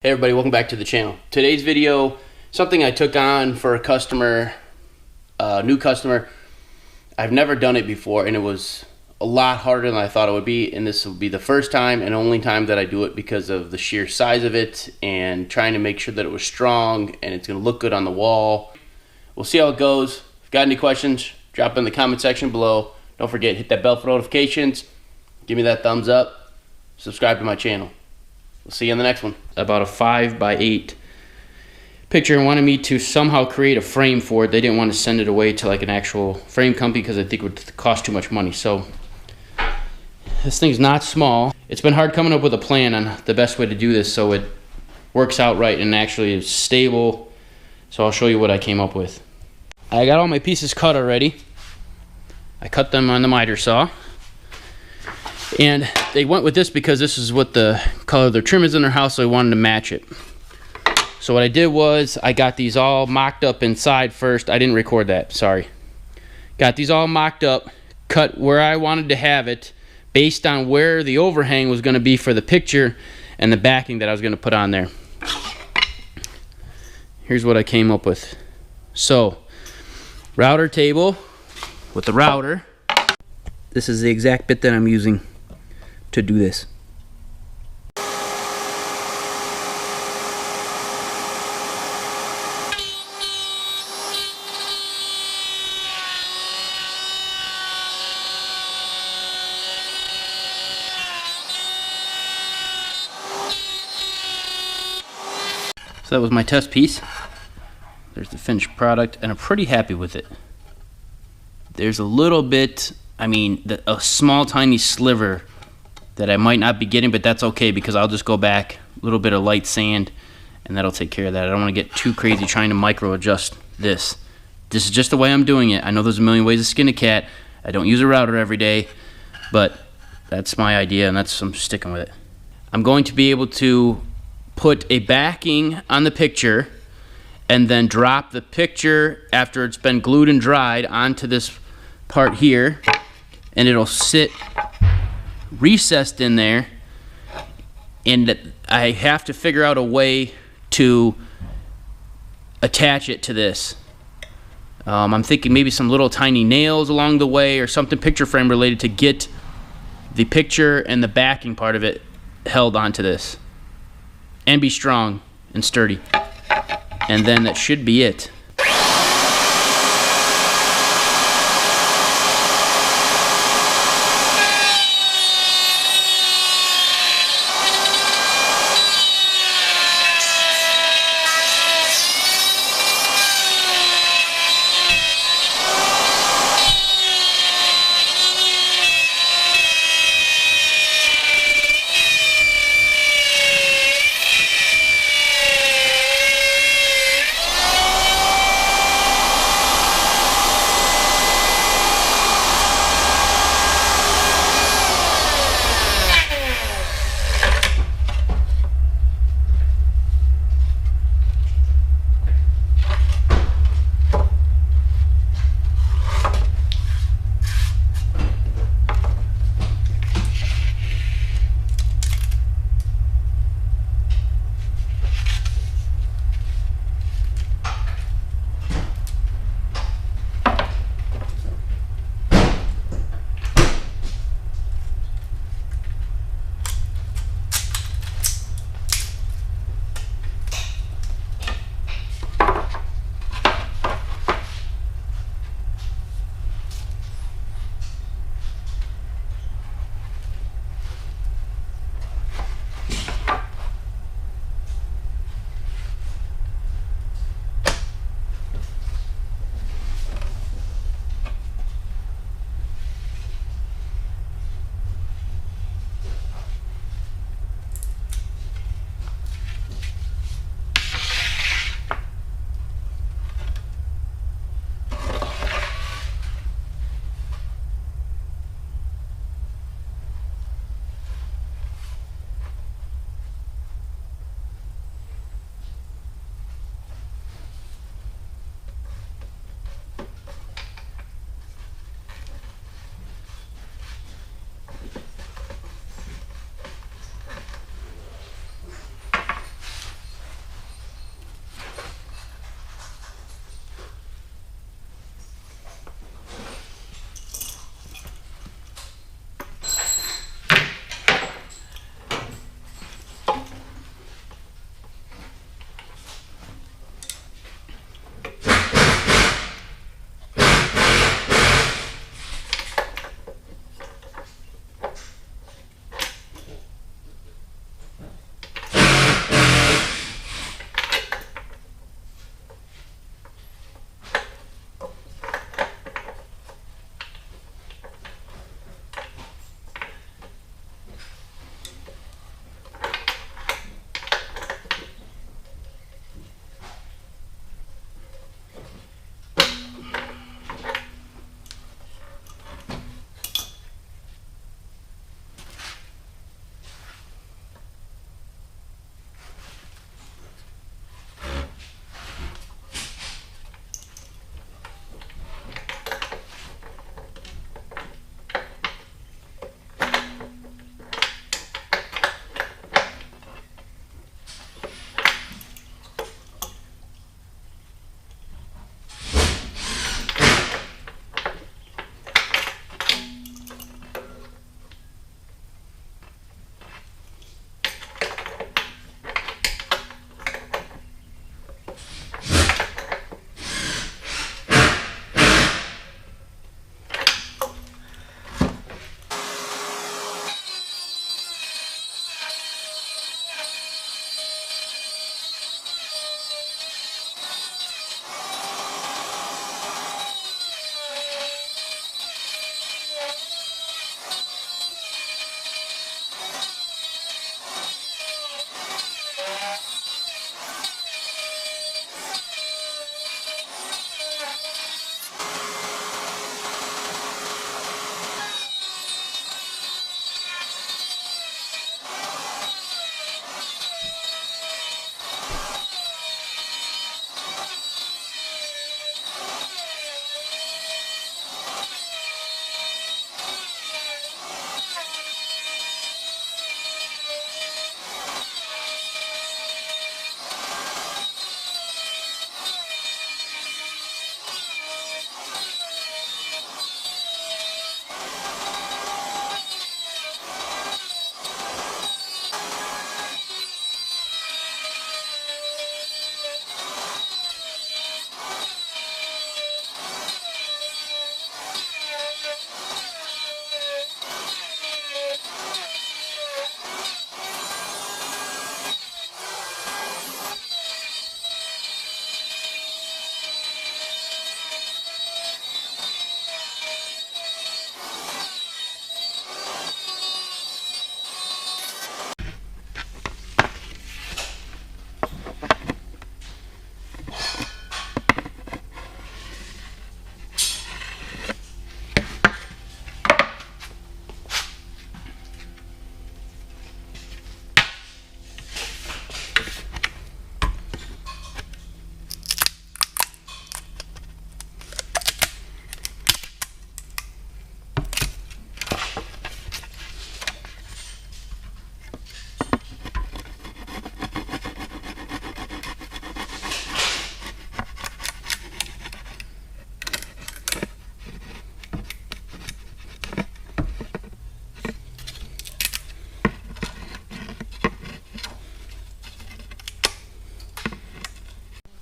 Hey everybody, welcome back to the channel. Today's video, something I took on for a customer, new customer. I've never done it before and it was a lot harder than I thought it would be, and this will be the first time and only time that I do it because of the sheer size of it and trying to make sure that it was strong and it's going to look good on the wall. We'll see how it goes. If you've got any questions, drop in the comment section below. Don't forget, hit that bell for notifications, give me that thumbs up, subscribe to my channel. We'll see you in the next one. About a 5x8 picture and wanted me to somehow create a frame for it. They didn't want to send it away to like an actual frame company because I think it would cost too much money. So this thing's not small. It's been hard coming up with a plan on the best way to do this so it works out right and actually is stable. So I'll show you what I came up with. I got all my pieces cut already. I cut them on the miter saw. And they went with this because this is what the color of their trim is in their house, so I wanted to match it. So what I did was I got these all mocked up inside first. I didn't record that, sorry. Got these all mocked up, cut where I wanted to have it based on where the overhang was going to be for the picture and the backing that I was going to put on there. Here's what I came up with. So, router table with the router. This is the exact bit that I'm using to do this. So that was my test piece. There's the finished product and I'm pretty happy with it. There's a little bit, a small tiny sliver that I might not be getting, but that's okay because I'll just go back, a little bit of light sand, and that'll take care of that. I don't want to get too crazy trying to micro adjust this. This is just the way I'm doing it. I know there's a million ways to skin a cat. I don't use a router every day, but that's my idea and I'm sticking with it. I'm going to be able to put a backing on the picture and then drop the picture after it's been glued and dried onto this part here, and it'll sit recessed in there, and I have to figure out a way to attach it to this. I'm thinking maybe some little tiny nails along the way or something picture frame related to get the picture and the backing part of it held onto this and be strong and sturdy, and then that should be it.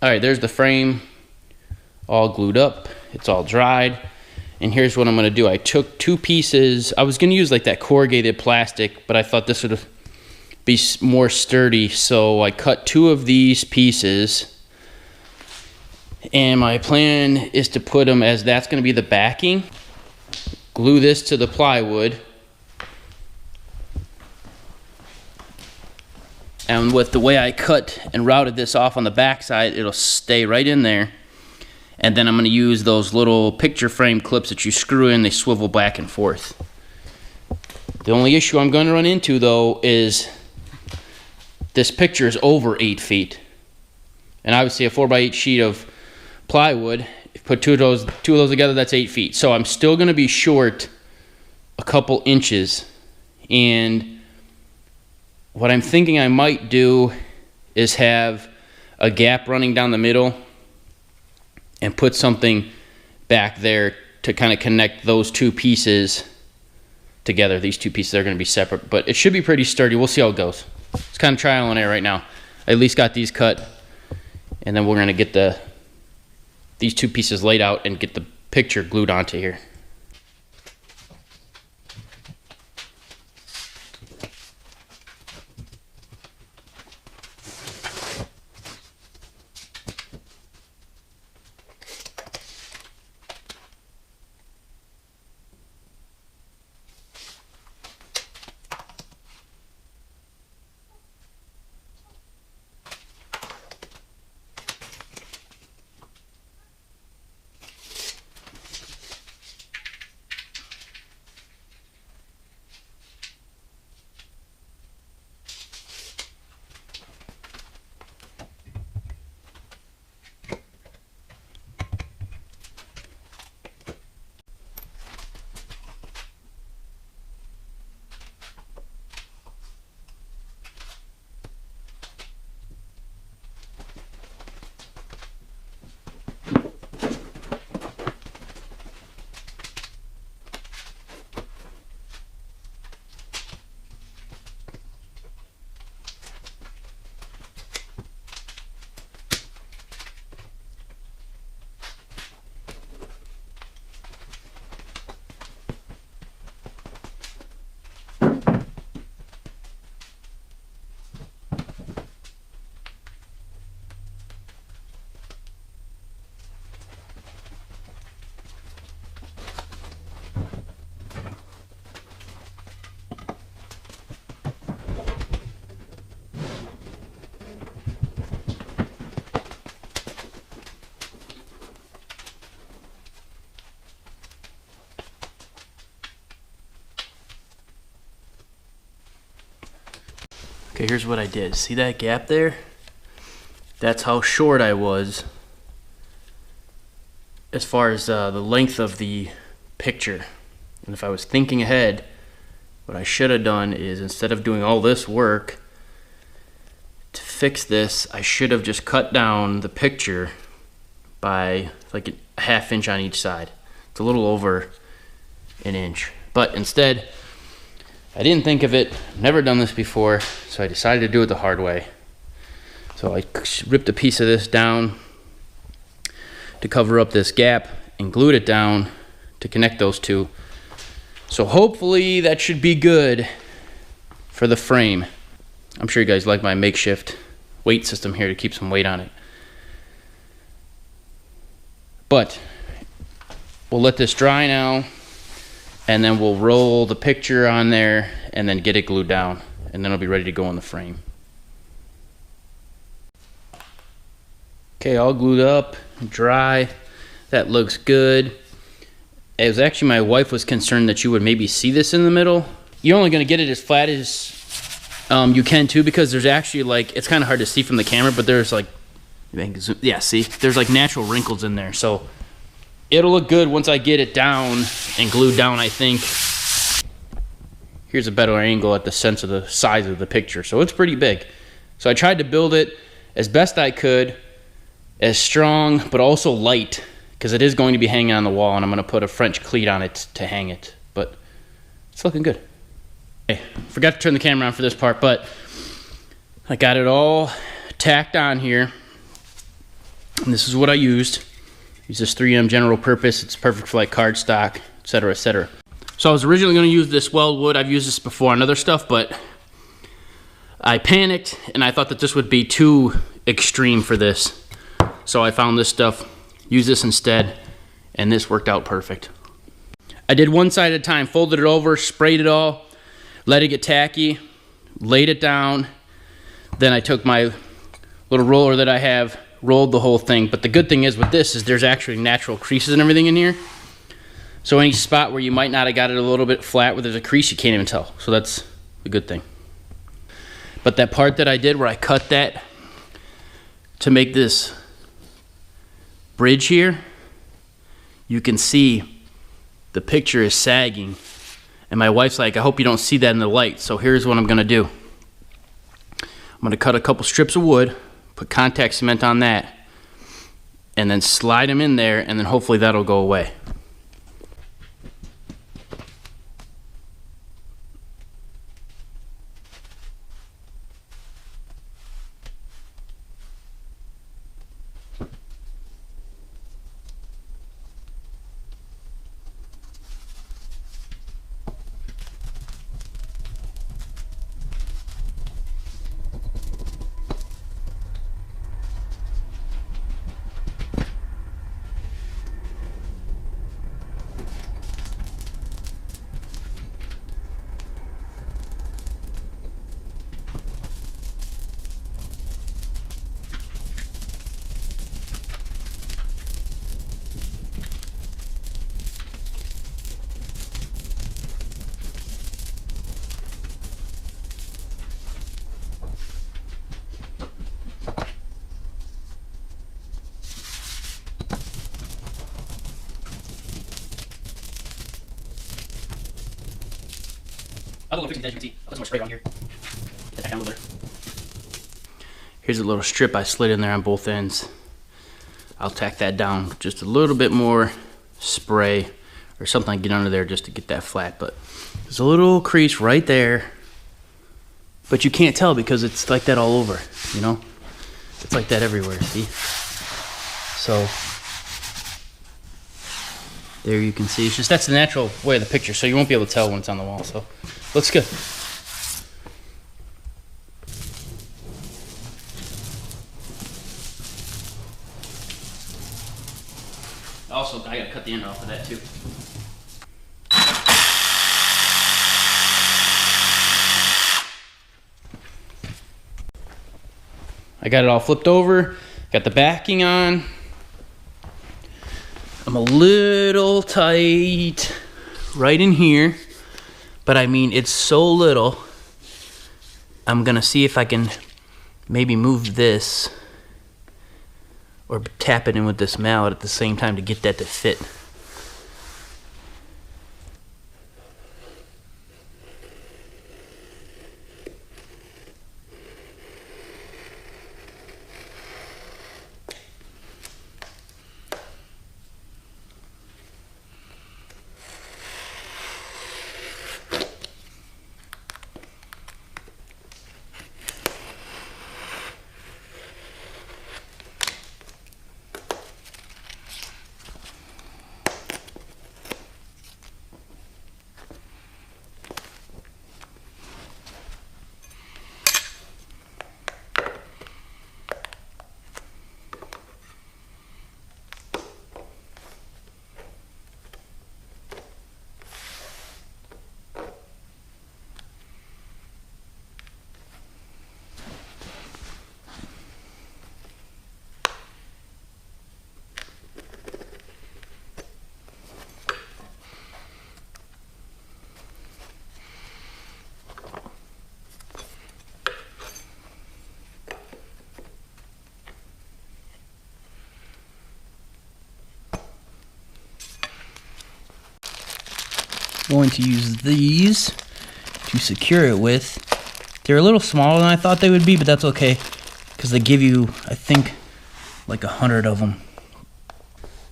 All right, there's the frame all glued up. It's all dried. And here's what I'm gonna do. I took 2 pieces. I was gonna use like that corrugated plastic, but I thought this would be more sturdy. So I cut 2 of these pieces. And my plan is to put them, as that's gonna be the backing, glue this to the plywood. And with the way I cut and routed this off on the back side, it'll stay right in there. And then I'm gonna use those little picture frame clips that you screw in, they swivel back and forth. The only issue I'm gonna run into though is this picture is over 8 feet. And obviously a 4x8 sheet of plywood, if you put two of those together, that's 8 feet. So I'm still gonna be short a couple inches. And what I'm thinking I might do is have a gap running down the middle and put something back there to kind of connect those 2 pieces together. These 2 pieces are going to be separate, but it should be pretty sturdy. We'll see how it goes. It's kind of trial and error right now. I at least got these cut, and then we're going to get these 2 pieces laid out and get the picture glued onto here. Okay, here's what I did. See that gap there? That's how short I was as far as the length of the picture. And if I was thinking ahead, what I should have done is, instead of doing all this work to fix this, I should have just cut down the picture by like a ½ inch on each side. It's a little over an inch. But instead, I didn't think of it, never done this before, so I decided to do it the hard way. So I ripped a piece of this down to cover up this gap and glued it down to connect those 2. So hopefully that should be good for the frame. I'm sure you guys like my makeshift weight system here to keep some weight on it. But we'll let this dry now, and then we'll roll the picture on there and then get it glued down, and then it'll be ready to go in the frame. Okay, all glued up, dry. That looks good. It was actually, my wife was concerned that you would maybe see this in the middle. You're only gonna get it as flat as you can too, because there's actually like, it's kind of hard to see from the camera, but there's like, yeah, see? There's like natural wrinkles in there. So it'll look good once I get it down and glued down, I think. Here's a better angle at the sense of the size of the picture. So it's pretty big. So I tried to build it as best I could, as strong, but also light, because it is going to be hanging on the wall, and I'm gonna put a French cleat on it to hang it, but it's looking good. Okay, forgot to turn the camera on for this part, but I got it all tacked on here. And this is what I used. Use this 3M general purpose. It's perfect for like cardstock, etc., etc. So I was originally going to use this weldwood. I've used this before on other stuff, but I panicked and I thought that this would be too extreme for this. So I found this stuff, used this instead, and this worked out perfect. I did one side at a time, folded it over, sprayed it all, let it get tacky, laid it down. Then I took my little roller that I have, rolled the whole thing. But the good thing is with this is there's actually natural creases and everything in here. So any spot where you might not have got it a little bit flat where there's a crease, you can't even tell. So that's a good thing. But that part that I did where I cut that to make this bridge here, you can see the picture is sagging. And my wife's like, I hope you don't see that in the light. So here's what I'm gonna do. I'm gonna cut a couple strips of wood, put contact cement on that, and then slide them in there, and then hopefully that'll go away. I'll go fix it as you can see. I'll put some more spray on here. Get that down a little bit. Here's a little strip I slid in there on both ends. I'll tack that down with just a little bit more spray or something to get under there just to get that flat. But there's a little crease right there. But you can't tell because it's like that all over, you know? It's like that everywhere, see? So there you can see. It's just that's the natural way of the picture, so you won't be able to tell when it's on the wall. So looks good. Also, I gotta cut the end off of that too. I got it all flipped over, got the backing on. I'm a little tight right in here, but I mean, it's so little. I'm gonna see if I can maybe move this or tap it in with this mallet at the same time to get that to fit. Going to use these to secure it with. They're a little smaller than I thought they would be, but that's okay because they give you, I think, like 100 of them.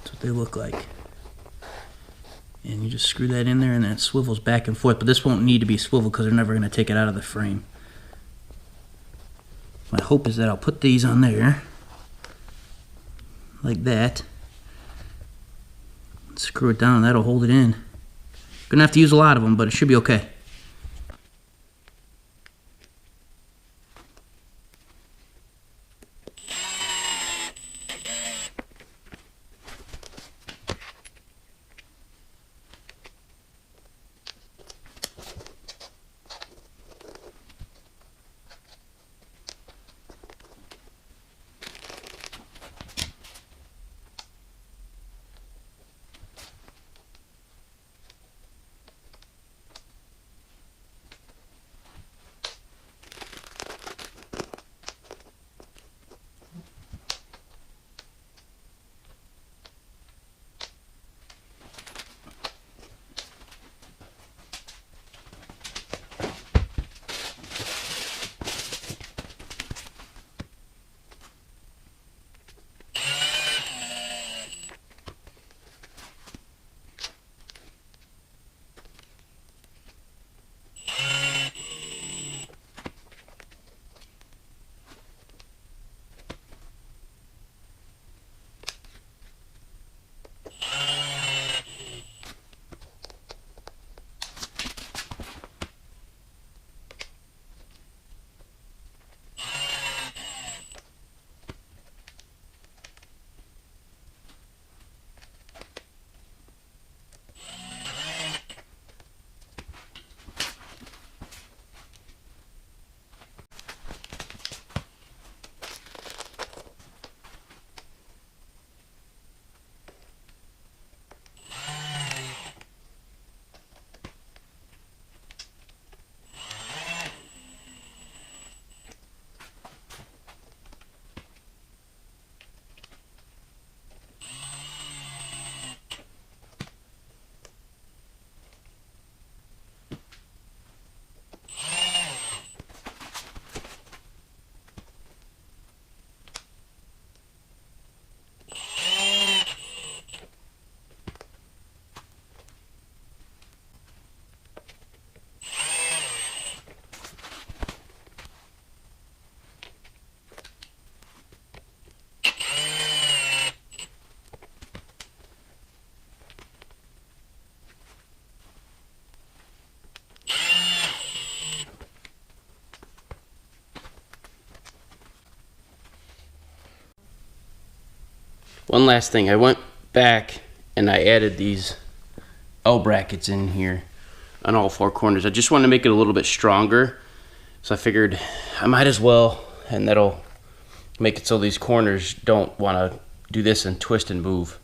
That's what they look like. And you just screw that in there and then it swivels back and forth, but this won't need to be swiveled because they're never going to take it out of the frame. My hope is that I'll put these on there like that. Screw it down, that'll hold it in. Gonna have to use a lot of them, but it should be okay. One last thing, I went back and I added these L brackets in here on all four corners. I just wanted to make it a little bit stronger, so I figured I might as well, and that'll make it so these corners don't want to do this and twist and move.